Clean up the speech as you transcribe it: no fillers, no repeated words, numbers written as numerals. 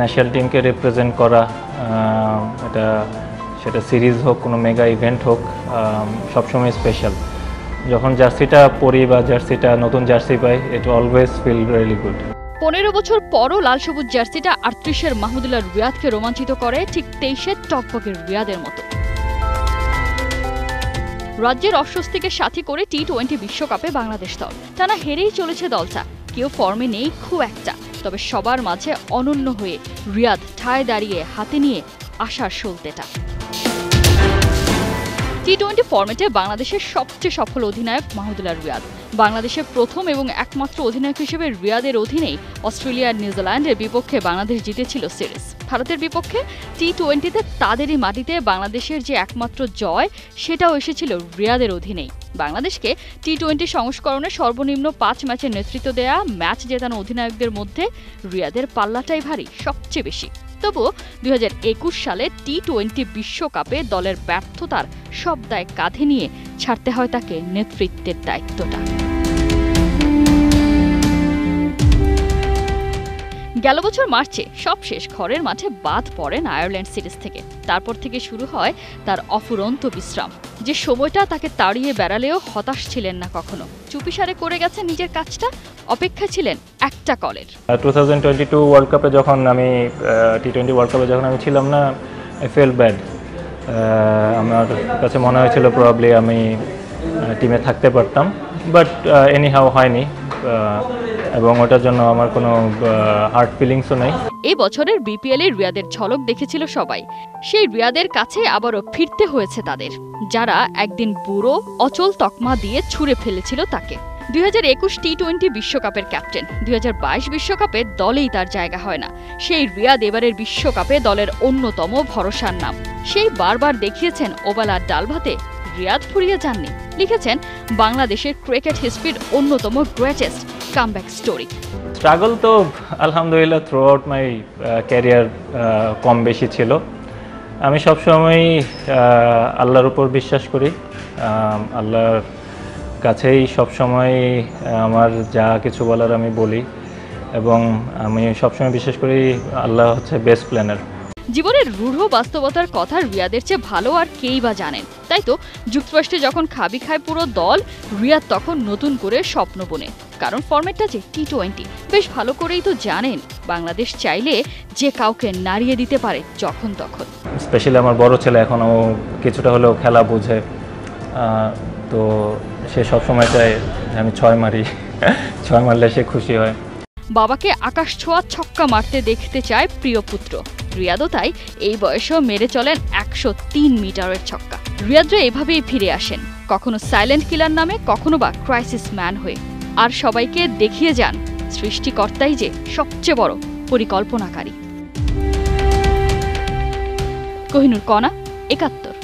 National টিমকে represent করা, এটা সেটা সিরিজ হোক, কোনো মেগা ইভেন্ট হোক, সবসময় স্পেশাল। যখন জার্সিটা পরি বা জার্সিটা নতুন জার্সি পাই, it always feel really good. 15 বছর পরও লাল সবুজ জার্সিটা 38-এর মাহমুদুল্লাহ রিয়াদকে রোমাঞ্চিত করে ঠিক 23-এর টকবকের রিয়াদের মতো। রাজ্যের অস্বস্তিকে সাথী করে টি-20 বিশ্বকাপে বাংলাদেশ দল টানা হেরেই চলেছে দলটা। কেউ ফর্মে নেই খুব একটা, তবে সবার মাঝে অনন্য হয়ে রিয়াদ ঠায় দাঁড়িয়ে হাতে নিয়ে আশার সলতেটা। টি-20 ফরম্যাটে বাংলাদেশের সবচেয়ে সফল অধিনায়ক মাহমুদুল্লাহ রিয়াদ। বাংলাদেশের প্রথম এবং একমাত্র অধিনায়ক হিসেবে রিয়াদের অধীনেই অস্ট্রেলিয়া আর নিউজিল্যান্ডের বিপক্ষে বাংলাদেশ জিতেছিল সিরিজ। ভারতের বিপক্ষে টি-20তে তাদেরই মাটিতে বাংলাদেশের যে একমাত্র জয়, সেটাও এসেছিল রিয়াদের অধীনেই। বাংলাদেশকে টি-20 সংস্করণে সর্বনিম্ন 5 ম্যাচের নেতৃত্ব দেয়া, ম্যাচ জেতানো অধিনায়কদের মধ্যে রিয়াদের পাল্লাটাই ভারী সবচেয়ে বেশি। তবুও 2021 সালে টি-20 বিশ্বকাপে দলের ব্যর্থতার সব দায় কাঁধে নিয়ে ছাড়তে হয় তাকে নেতৃত্বের দায়িত্বটা। গেল বছর মার্চে সবশেষ ঘরের মাঠে বাদ পড়েন আয়ারল্যান্ড সিরিজ থেকে। তারপর থেকে শুরু হয় তার অফুরন্ত বিশ্রাম। যে সময়টা তাকে তাড়িয়ে বেড়ালেও হতাশ ছিলেন না কখনো। চুপিসারে করে গেছেন নিজের কাজটা, অপেক্ষা ছিলেন একটা কলের। 2022 ওয়ার্ল্ড কাপে যখন আমি টি-20 ওয়ার্ল্ড কাপে যখন আমি ছিলাম না, আই ফিল ব্যাড। আমার কাছে মনে হয়েছিল প্রবাবলি আমি টিমে থাকতে পারতাম, বাট এনিহাউ হয়নি, এবং ওটার জন্য আমার কোনো হার্ট ফিলিংসও নেই। এই বছরের বিপিএল এর রিয়াদের ঝলক দেখেছিল সবাই। সেই রিয়াদের কাছে আবারও ফিরতে হয়েছে তাদের, যারা একদিন বুড়ো অচল তকমা দিয়ে ছুঁড়ে ফেলেছিল তাকে। 2021 টি-20 বিশ্বকাপের ক্যাপ্টেন, 2022 বিশ্বকাপে দলেই তার জায়গা হয় না। সেই রিয়াদ এবারের বিশ্বকাপে দলের অন্যতম ভরসার নাম। সেই বারবার দেখিয়েছেন ওভাল আর ডাল ভাতে রিয়াদ ফুরিয়ে যাননি। লিখেছেন বাংলাদেশের ক্রিকেট হিস্ট্রির অন্যতম গ্রেটেস্ট কামব্যাক স্টোরি। স্ট্রাগল তো আলহামদুলিল্লাহ থ্রু আউট মাই ক্যারিয়ার কম বেশি ছিল। আমি সবসময় আল্লাহর উপর বিশ্বাস করি, আল্লাহর কাছেই সবসময় আমার যা কিছু বলার আমি বলি, এবং আমি সবসময় বিশ্বাস করি আল্লাহ হচ্ছে বেস্ট প্ল্যানার। জীবনের রূঢ় বাস্তবতার কথা রিয়াদের চেয়ে ভালো আর কেই বা জানেন। তাই তো যুক্তরাষ্ট্রে যখন খাবি খায় পুরো দল, রিয়াদ তখন নতুন করে স্বপ্ন বোনে। কারণ ফরম্যাটটা যে টি-20, বেশ ভালো করেই তো জানেন বাংলাদেশ চাইলে যে কাউকে নাড়িয়ে দিতে পারে যখন তখন। স্পেশালি আমার বড় ছেলে এখনও কিছুটা হলেও খেলা বোঝে, তো সে সবসময় চায় আমি 6 মারি, 6 মারলে সে খুশি হয়। বাবাকে আকাশ ছোঁয়া ছক্কা মারতে দেখতে চায় প্রিয় পুত্র। রিয়াদও তাই এই বয়সেও মেরে চলেন 103 মিটারের ছক্কা। রিয়াদরা এভাবেই ফিরে আসেন, কখনো সাইলেন্ট কিলার নামে, কখনো বা ক্রাইসিস ম্যান হয়ে। আর সবাইকে দেখিয়ে যান সৃষ্টিকর্তাই যে সবচেয়ে বড় পরিকল্পনাকারী। কোহিনুর কণা, 71।